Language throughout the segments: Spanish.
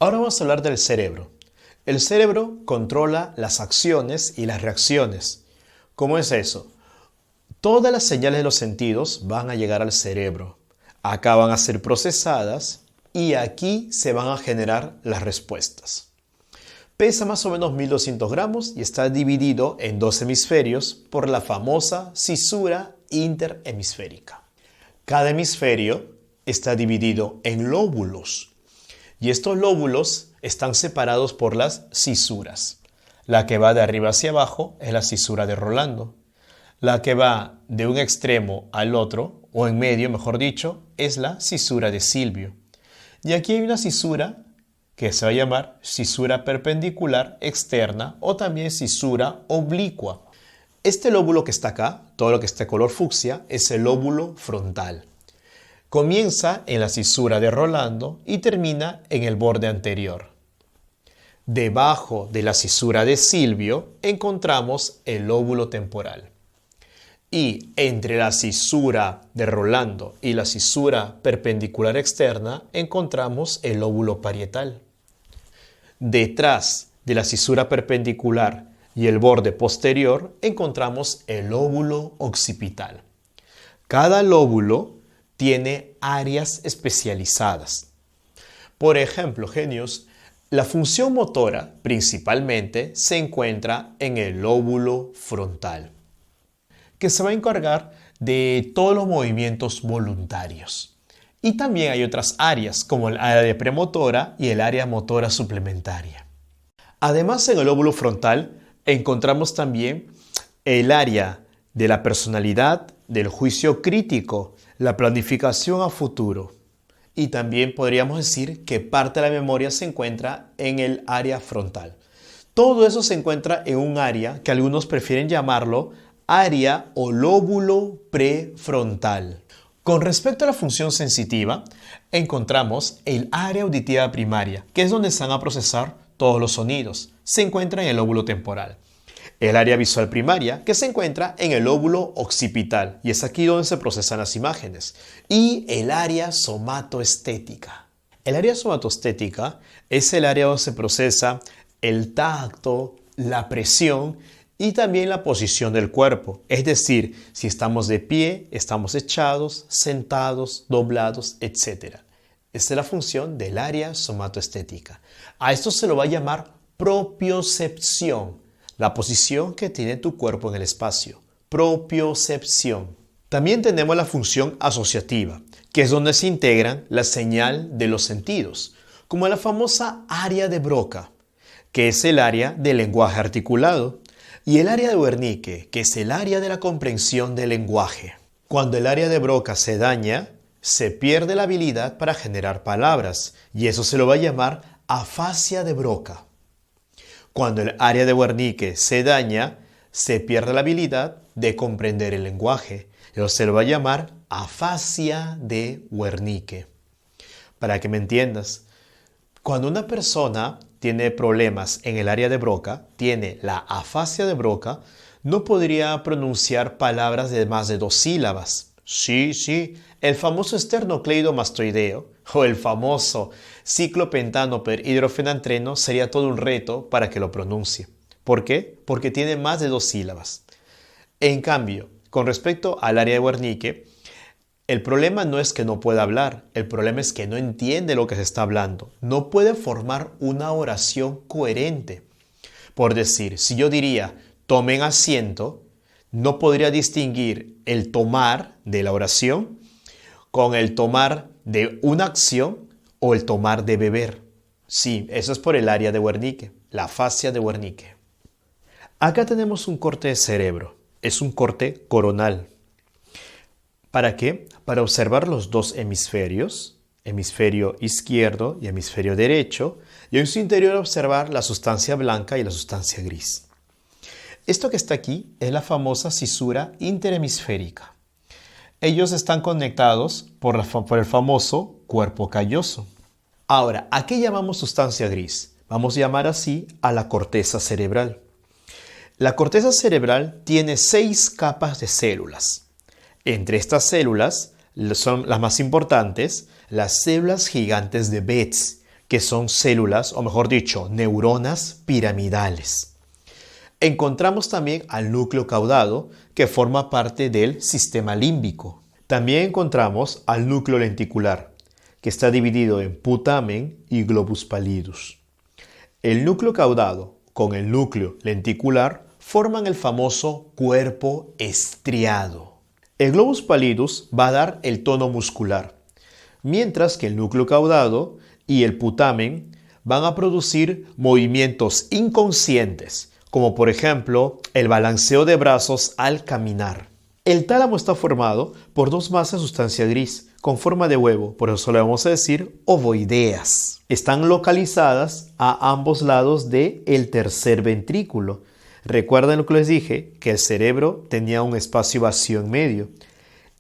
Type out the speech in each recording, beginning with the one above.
Ahora vamos a hablar del cerebro. El cerebro controla las acciones y las reacciones. ¿Cómo es eso? Todas las señales de los sentidos van a llegar al cerebro. Acá van a ser procesadas y aquí se van a generar las respuestas. Pesa más o menos 1200 gramos y está dividido en dos hemisferios por la famosa cisura interhemisférica. Cada hemisferio está dividido en lóbulos y estos lóbulos están separados por las cisuras. La que va de arriba hacia abajo es la cisura de Rolando. La que va de un extremo al otro, o en medio mejor dicho, es la cisura de Silvio. Y aquí hay una cisura que se va a llamar cisura perpendicular externa o también cisura oblicua. Este lóbulo que está acá, todo lo que está de color fucsia, es el lóbulo frontal. Comienza en la cisura de Rolando y termina en el borde anterior. Debajo de la cisura de Silvio encontramos el lóbulo temporal. Y entre la cisura de Rolando y la cisura perpendicular externa encontramos el lóbulo parietal. Detrás de la cisura perpendicular y el borde posterior encontramos el lóbulo occipital. Cada lóbulo tiene áreas especializadas. Por ejemplo, genios, la función motora principalmente se encuentra en el lóbulo frontal, que se va a encargar de todos los movimientos voluntarios. Y también hay otras áreas, como el área de premotora y el área motora suplementaria. Además, en el lóbulo frontal encontramos también el área de la personalidad, del juicio crítico, la planificación a futuro. Y también podríamos decir que parte de la memoria se encuentra en el área frontal. Todo eso se encuentra en un área que algunos prefieren llamarlo área o lóbulo prefrontal. Con respecto a la función sensitiva, encontramos el área auditiva primaria, que es donde se van a procesar todos los sonidos. Se encuentra en el lóbulo temporal. El área visual primaria, que se encuentra en el lóbulo occipital, y es aquí donde se procesan las imágenes. Y el área somatoestética. El área somatoestética es el área donde se procesa el tacto, la presión y también la posición del cuerpo. Es decir, si estamos de pie, estamos echados, sentados, doblados, etc. Esta es la función del área somatoestética. A esto se lo va a llamar propiocepción, la posición que tiene tu cuerpo en el espacio. Propiocepción. También tenemos la función asociativa, que es donde se integran la señal de los sentidos, como la famosa área de Broca, que es el área del lenguaje articulado, y el área de Wernicke, que es el área de la comprensión del lenguaje. Cuando el área de Broca se daña, se pierde la habilidad para generar palabras, y eso se lo va a llamar afasia de Broca. Cuando el área de Wernicke se daña, se pierde la habilidad de comprender el lenguaje, y eso se lo va a llamar afasia de Wernicke. Para que me entiendas, cuando una persona tiene problemas en el área de Broca, tiene la afasia de Broca, no podría pronunciar palabras de más de 2 sílabas. Sí, el famoso esternocleidomastoideo o el famoso ciclopentanoperhidrofenantreno sería todo un reto para que lo pronuncie. ¿Por qué? Porque tiene más de 2 sílabas. En cambio, con respecto al área de Wernicke, el problema no es que no pueda hablar, el problema es que no entiende lo que se está hablando. No puede formar una oración coherente. Por decir, si yo diría, tomen asiento, no podría distinguir el tomar de la oración con el tomar de una acción o el tomar de beber. Sí, eso es por el área de Wernicke, la afasia de Wernicke. Acá tenemos un corte de cerebro, es un corte coronal. ¿Para qué? Para observar los dos hemisferios, hemisferio izquierdo y hemisferio derecho, y en su interior observar la sustancia blanca y la sustancia gris. Esto que está aquí es la famosa cisura interhemisférica. Ellos están conectados por el famoso cuerpo calloso. Ahora, ¿a qué llamamos sustancia gris? Vamos a llamar así a la corteza cerebral. La corteza cerebral tiene 6 capas de células. Entre estas células son las más importantes, las células gigantes de Betz, que son células, o mejor dicho, neuronas piramidales. Encontramos también al núcleo caudado, que forma parte del sistema límbico. También encontramos al núcleo lenticular, que está dividido en putamen y globus pallidus. El núcleo caudado con el núcleo lenticular forman el famoso cuerpo estriado. El globus pallidus va a dar el tono muscular, mientras que el núcleo caudado y el putamen van a producir movimientos inconscientes, como por ejemplo el balanceo de brazos al caminar. El tálamo está formado por dos masas de sustancia gris con forma de huevo, por eso le vamos a decir ovoideas. Están localizadas a ambos lados del tercer ventrículo. Recuerden lo que les dije, que el cerebro tenía un espacio vacío en medio.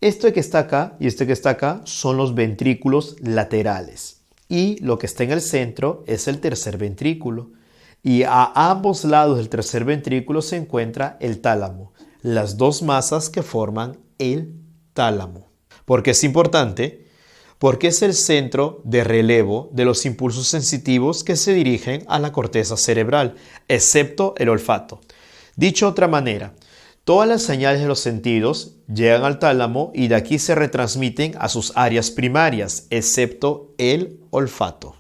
Este que está acá y este que está acá son los ventrículos laterales. Y lo que está en el centro es el tercer ventrículo. Y a ambos lados del tercer ventrículo se encuentra el tálamo, las dos masas que forman el tálamo. ¿Por qué es importante? Porque es el centro de relevo de los impulsos sensitivos que se dirigen a la corteza cerebral, excepto el olfato. Dicho de otra manera, todas las señales de los sentidos llegan al tálamo y de aquí se retransmiten a sus áreas primarias, excepto el olfato.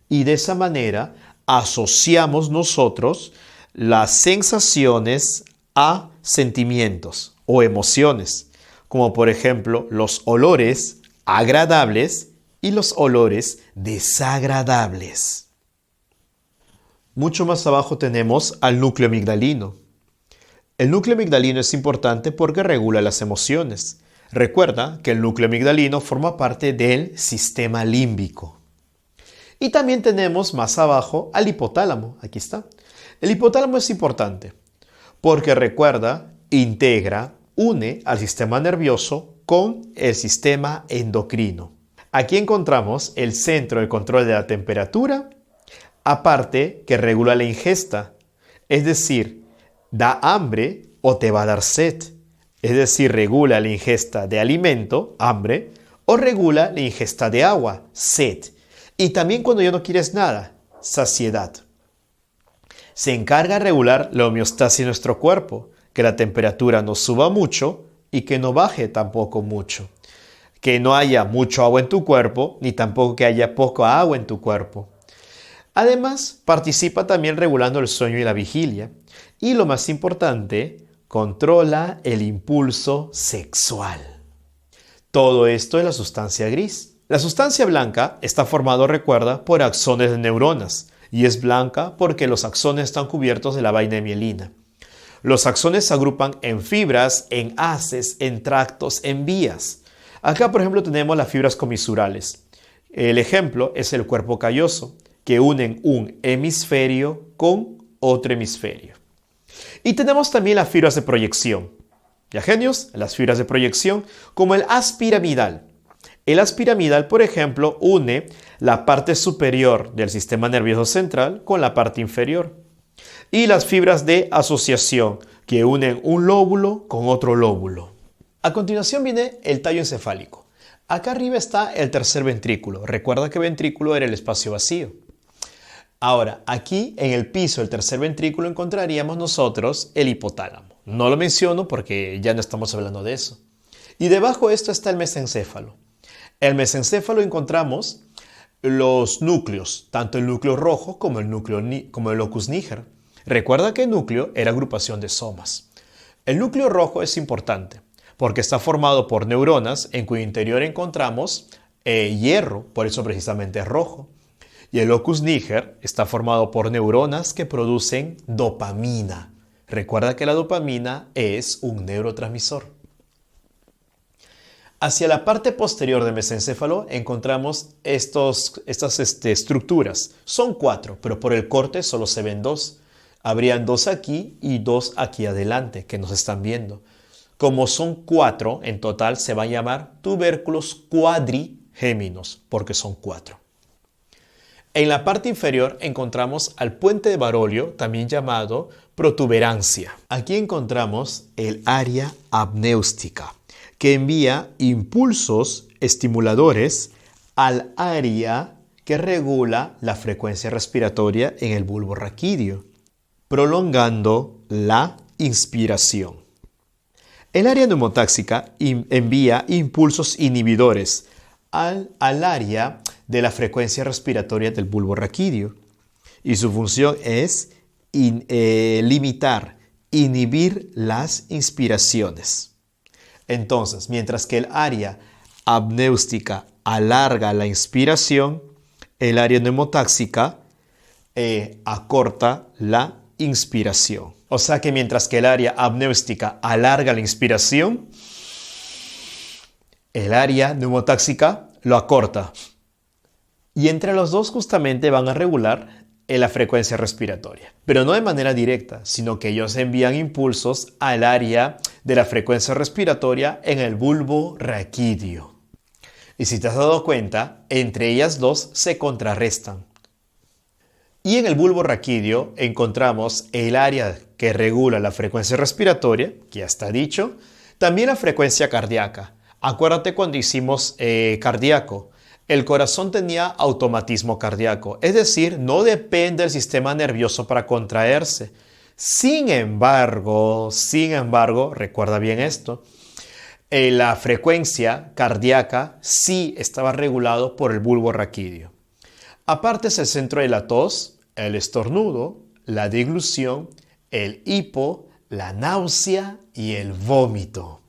Y de esa manera asociamos nosotros las sensaciones a sentimientos o emociones, como por ejemplo los olores agradables y los olores desagradables. Mucho más abajo tenemos al núcleo amigdalino. El núcleo amigdalino es importante porque regula las emociones. Recuerda que el núcleo amigdalino forma parte del sistema límbico. Y también tenemos más abajo al hipotálamo. Aquí está. El hipotálamo es importante porque recuerda, integra, une al sistema nervioso con el sistema endocrino. Aquí encontramos el centro del control de la temperatura, aparte que regula la ingesta, es decir, da hambre o te va a dar sed, es decir, regula la ingesta de alimento, hambre, o regula la ingesta de agua, sed. Y también cuando ya no quieres nada, saciedad. Se encarga de regular la homeostasis de nuestro cuerpo, que la temperatura no suba mucho y que no baje tampoco mucho. Que no haya mucho agua en tu cuerpo, ni tampoco que haya poca agua en tu cuerpo. Además, participa también regulando el sueño y la vigilia. Y lo más importante, controla el impulso sexual. Todo esto es la sustancia gris. La sustancia blanca está formada, recuerda, por axones de neuronas y es blanca porque los axones están cubiertos de la vaina de mielina. Los axones se agrupan en fibras, en haces, en tractos, en vías. Acá, por ejemplo, tenemos las fibras comisurales. El ejemplo es el cuerpo calloso, que unen un hemisferio con otro hemisferio. Y tenemos también las fibras de proyección. ¿Ya, genios? Las fibras de proyección, como el haz piramidal. El haz piramidal, por ejemplo, une la parte superior del sistema nervioso central con la parte inferior. Y las fibras de asociación, que unen un lóbulo con otro lóbulo. A continuación viene el tallo encefálico. Acá arriba está el tercer ventrículo. Recuerda que ventrículo era el espacio vacío. Ahora, aquí en el piso del tercer ventrículo encontraríamos nosotros el hipotálamo. No lo menciono porque ya no estamos hablando de eso. Y debajo de esto está el mesencéfalo. En el mesencéfalo encontramos los núcleos, tanto el núcleo rojo como el locus niger. Recuerda que el núcleo era agrupación de somas. El núcleo rojo es importante porque está formado por neuronas en cuyo interior encontramos hierro, por eso precisamente es rojo. Y el locus niger está formado por neuronas que producen dopamina. Recuerda que la dopamina es un neurotransmisor. Hacia la parte posterior del mesencéfalo encontramos estas estructuras. Son 4, pero por el corte solo se ven 2. Habrían 2 aquí y 2 aquí adelante que nos están viendo. Como son 4 en total, se va a llamar tubérculos cuadrigéminos, porque son 4. En la parte inferior encontramos al puente de Barolio, también llamado protuberancia. Aquí encontramos el área apnéustica, que envía impulsos estimuladores al área que regula la frecuencia respiratoria en el bulbo raquídeo, prolongando la inspiración. El área neumotáxica envía impulsos inhibidores al área de la frecuencia respiratoria del bulbo raquídeo y su función es inhibir las inspiraciones. Entonces, mientras que el área apnéustica alarga la inspiración, el área neumotáxica acorta la inspiración. O sea que mientras que el área apnéustica alarga la inspiración, el área neumotáxica lo acorta. Y entre los dos justamente van a regular la frecuencia respiratoria. Pero no de manera directa, sino que ellos envían impulsos al área de la frecuencia respiratoria en el bulbo raquídeo. Y si te has dado cuenta, entre ellas dos se contrarrestan. Y en el bulbo raquídeo encontramos el área que regula la frecuencia respiratoria, que ya está dicho, también la frecuencia cardíaca. Acuérdate cuando hicimos cardíaco, el corazón tenía automatismo cardíaco, es decir, no depende del sistema nervioso para contraerse. Sin embargo, recuerda bien esto, la frecuencia cardíaca sí estaba regulado por el bulbo raquídeo. Aparte es el centro de la tos, el estornudo, la deglución, el hipo, la náusea y el vómito.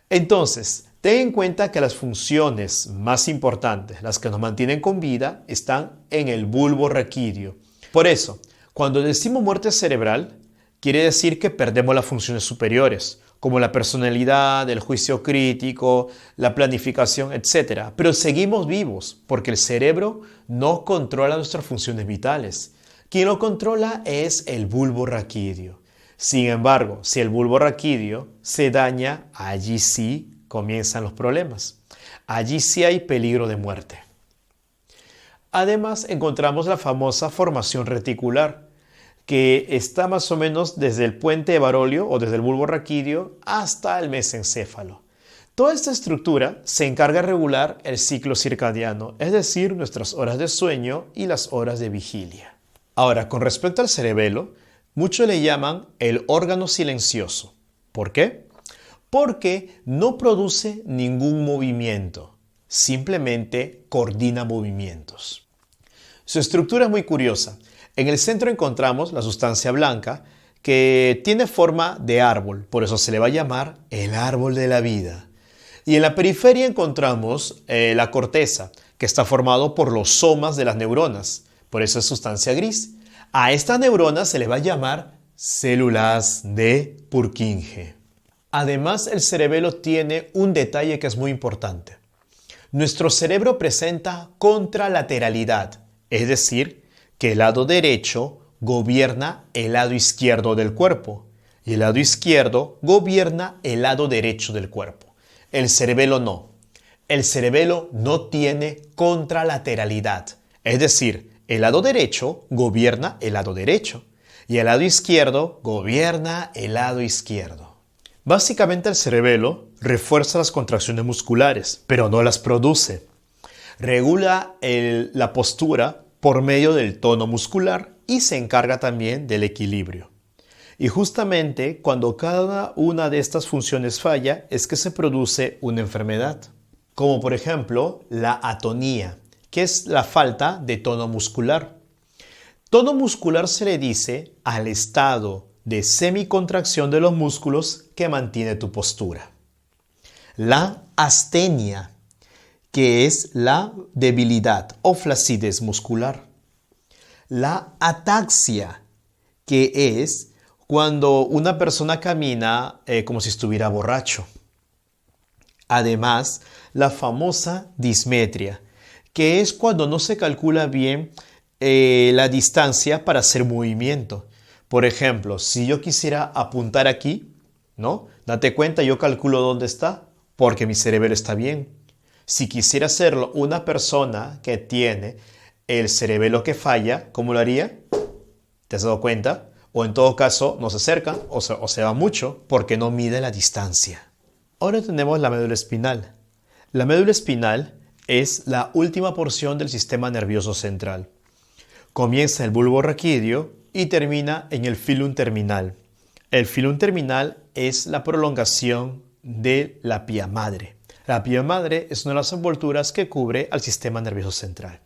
Entonces, ten en cuenta que las funciones más importantes, las que nos mantienen con vida, están en el bulbo raquídeo. Por eso, cuando decimos muerte cerebral, quiere decir que perdemos las funciones superiores, como la personalidad, el juicio crítico, la planificación, etc. Pero seguimos vivos porque el cerebro no controla nuestras funciones vitales. Quien lo controla es el bulbo raquídeo. Sin embargo, si el bulbo raquídeo se daña, allí sí comienzan los problemas. Allí sí hay peligro de muerte. Además, encontramos la famosa formación reticular, que está más o menos desde el puente de Barolio o desde el bulbo raquídeo hasta el mesencéfalo. Toda esta estructura se encarga de regular el ciclo circadiano, es decir, nuestras horas de sueño y las horas de vigilia. Ahora, con respecto al cerebelo, muchos le llaman el órgano silencioso. ¿Por qué? Porque no produce ningún movimiento, simplemente coordina movimientos. Su estructura es muy curiosa. En el centro encontramos la sustancia blanca que tiene forma de árbol, por eso se le va a llamar el árbol de la vida. Y en la periferia encontramos la corteza, que está formado por los somas de las neuronas, por eso es sustancia gris. A estas neuronas se le va a llamar células de Purkinje. Además, el cerebelo tiene un detalle que es muy importante. Nuestro cerebro presenta contralateralidad, es decir, que el lado derecho gobierna el lado izquierdo del cuerpo y el lado izquierdo gobierna el lado derecho del cuerpo. El cerebelo no. El cerebelo no tiene contralateralidad, es decir, el lado derecho gobierna el lado derecho y el lado izquierdo gobierna el lado izquierdo. Básicamente el cerebelo refuerza las contracciones musculares, pero no las produce. Regula la postura por medio del tono muscular y se encarga también del equilibrio. Y justamente cuando cada una de estas funciones falla es que se produce una enfermedad, como por ejemplo la atonía, que es la falta de tono muscular. Tono muscular se le dice al estado de semicontracción de los músculos que mantiene tu postura. La astenia, que es la debilidad o flacidez muscular. La ataxia, que es cuando una persona camina como si estuviera borracho. Además, la famosa dismetria, que es cuando no se calcula bien la distancia para hacer movimiento. Por ejemplo, si yo quisiera apuntar aquí, ¿no? Date cuenta, yo calculo dónde está, porque mi cerebro está bien. Si quisiera hacerlo una persona que tiene el cerebelo que falla, ¿cómo lo haría? ¿Te has dado cuenta? O en todo caso, no se acerca o se va mucho porque no mide la distancia. Ahora tenemos la médula espinal. La médula espinal es la última porción del sistema nervioso central. Comienza el bulbo raquídeo y termina en el filum terminal. El filum terminal es la prolongación de la pía madre. La pía madre es una de las envolturas que cubre al sistema nervioso central.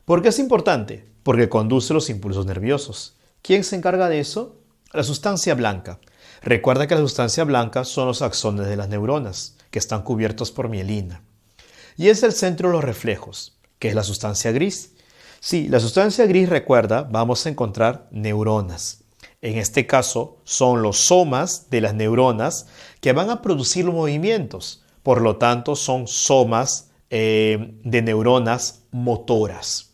¿Por qué es importante? Porque conduce los impulsos nerviosos. ¿Quién se encarga de eso? La sustancia blanca. Recuerda que la sustancia blanca son los axones de las neuronas, que están cubiertos por mielina. Y es el centro de los reflejos, que es la sustancia gris. Sí, la sustancia gris, recuerda, vamos a encontrar neuronas. En este caso, son los somas de las neuronas que van a producir los movimientos. Por lo tanto, son somas de neuronas motoras.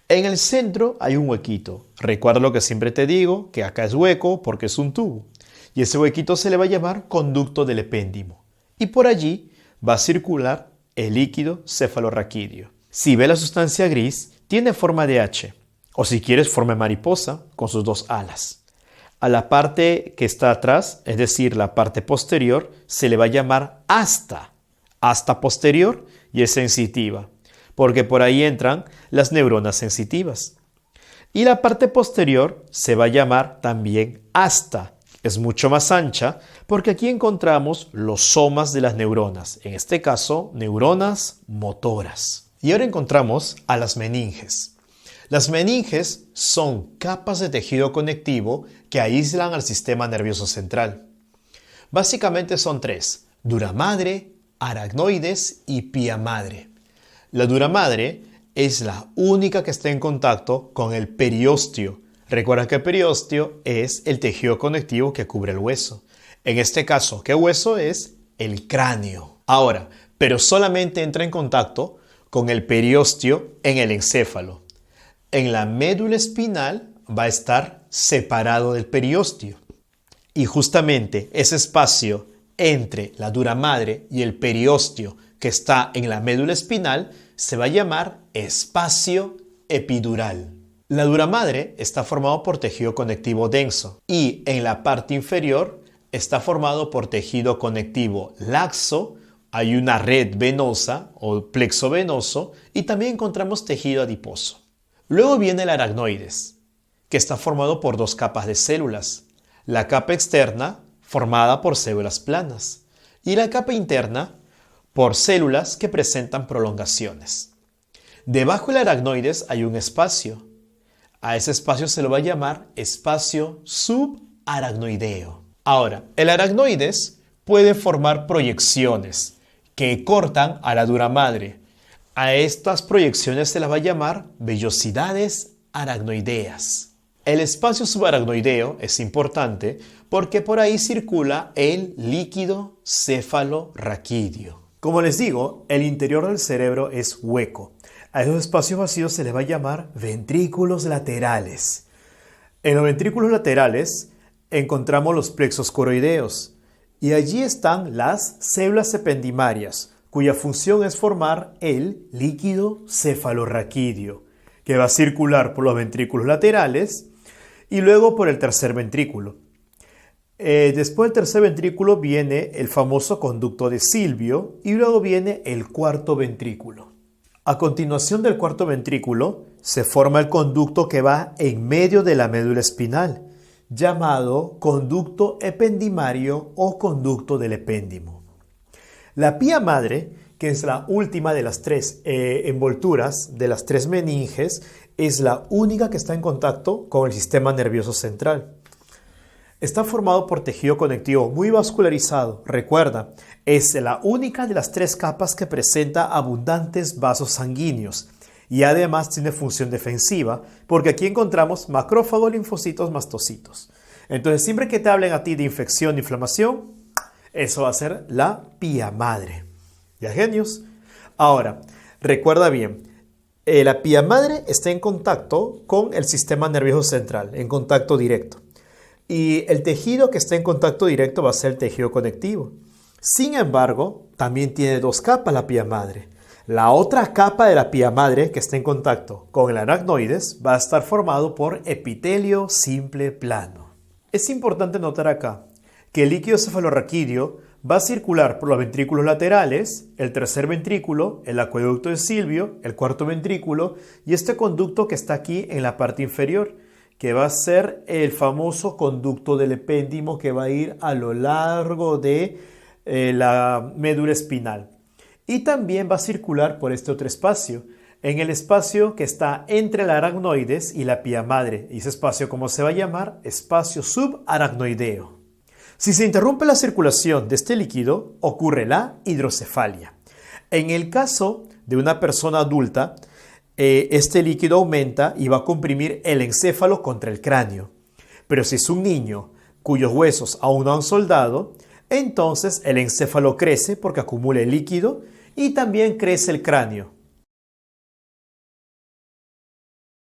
En el centro hay un huequito. Recuerda lo que siempre te digo, que acá es hueco porque es un tubo. Y ese huequito se le va a llamar conducto del epéndimo. Y por allí va a circular el líquido cefalorraquídeo. Si ve la sustancia gris, tiene forma de H. O si quieres, forma de mariposa con sus dos alas. A la parte que está atrás, es decir, la parte posterior, se le va a llamar asta. Asta posterior y es sensitiva, porque por ahí entran las neuronas sensitivas. Y la parte posterior se va a llamar también asta. Es mucho más ancha porque aquí encontramos los somas de las neuronas, en este caso, neuronas motoras. Y ahora encontramos a las meninges. Las meninges son capas de tejido conectivo que aíslan al sistema nervioso central. Básicamente son tres: dura madre, aracnoides y pía madre. La dura madre es la única que está en contacto con el periósteo. Recuerda que el periósteo es el tejido conectivo que cubre el hueso. En este caso, ¿qué hueso es? El cráneo. Ahora, pero solamente entra en contacto con el periósteo en el encéfalo. En la médula espinal va a estar separado del periósteo. Y justamente ese espacio entre la dura madre y el periósteo que está en la médula espinal se va a llamar espacio epidural. La dura madre está formado por tejido conectivo denso y en la parte inferior está formado por tejido conectivo laxo. Hay una red venosa o plexo venoso y también encontramos tejido adiposo. Luego viene el aracnoides, que está formado por dos capas de células. La capa externa, formada por células planas, y la capa interna, por células que presentan prolongaciones. Debajo del aracnoides hay un espacio. A ese espacio se lo va a llamar espacio subaracnoideo. Ahora, el aracnoides puede formar proyecciones que cortan a la dura madre. A estas proyecciones se las va a llamar vellosidades aracnoideas. El espacio subaracnoideo es importante porque por ahí circula el líquido cefalorraquídeo. Como les digo, el interior del cerebro es hueco. A esos espacios vacíos se les va a llamar ventrículos laterales. En los ventrículos laterales encontramos los plexos coroideos y allí están las células ependimarias, cuya función es formar el líquido cefalorraquídeo, que va a circular por los ventrículos laterales y luego por el tercer ventrículo. Después del tercer ventrículo viene el famoso conducto de Silvio y luego viene el cuarto ventrículo. A continuación del cuarto ventrículo se forma el conducto que va en medio de la médula espinal, llamado conducto ependimario o conducto del epéndimo. La pía madre, que es la última de las tres envolturas de las tres meninges, es la única que está en contacto con el sistema nervioso central. Está formado por tejido conectivo muy vascularizado. Recuerda, es la única de las tres capas que presenta abundantes vasos sanguíneos y además tiene función defensiva porque aquí encontramos macrófagos, linfocitos, mastocitos. Entonces, siempre que te hablen a ti de infección, inflamación, eso va a ser la pía madre. ¿Ya, genios? Ahora, recuerda bien, la pía madre está en contacto con el sistema nervioso central, en contacto directo. Y el tejido que está en contacto directo va a ser el tejido conectivo. Sin embargo, también tiene dos capas la pía madre. La otra capa de la pía madre que está en contacto con el aracnoides va a estar formado por epitelio simple plano. Es importante notar acá que el líquido cefalorraquídeo Va a circular por los ventrículos laterales, el tercer ventrículo, el acueducto de Silvio, el cuarto ventrículo y este conducto que está aquí en la parte inferior, que va a ser el famoso conducto del epéndimo que va a ir a lo largo de la médula espinal. Y también va a circular por este otro espacio, en el espacio que está entre el aracnoides y la pía madre. Y ese espacio, ¿cómo se va a llamar? Espacio subaracnoideo. Si se interrumpe la circulación de este líquido, ocurre la hidrocefalia. En el caso de una persona adulta, este líquido aumenta y va a comprimir el encéfalo contra el cráneo. Pero si es un niño cuyos huesos aún no han soldado, entonces el encéfalo crece porque acumula el líquido y también crece el cráneo.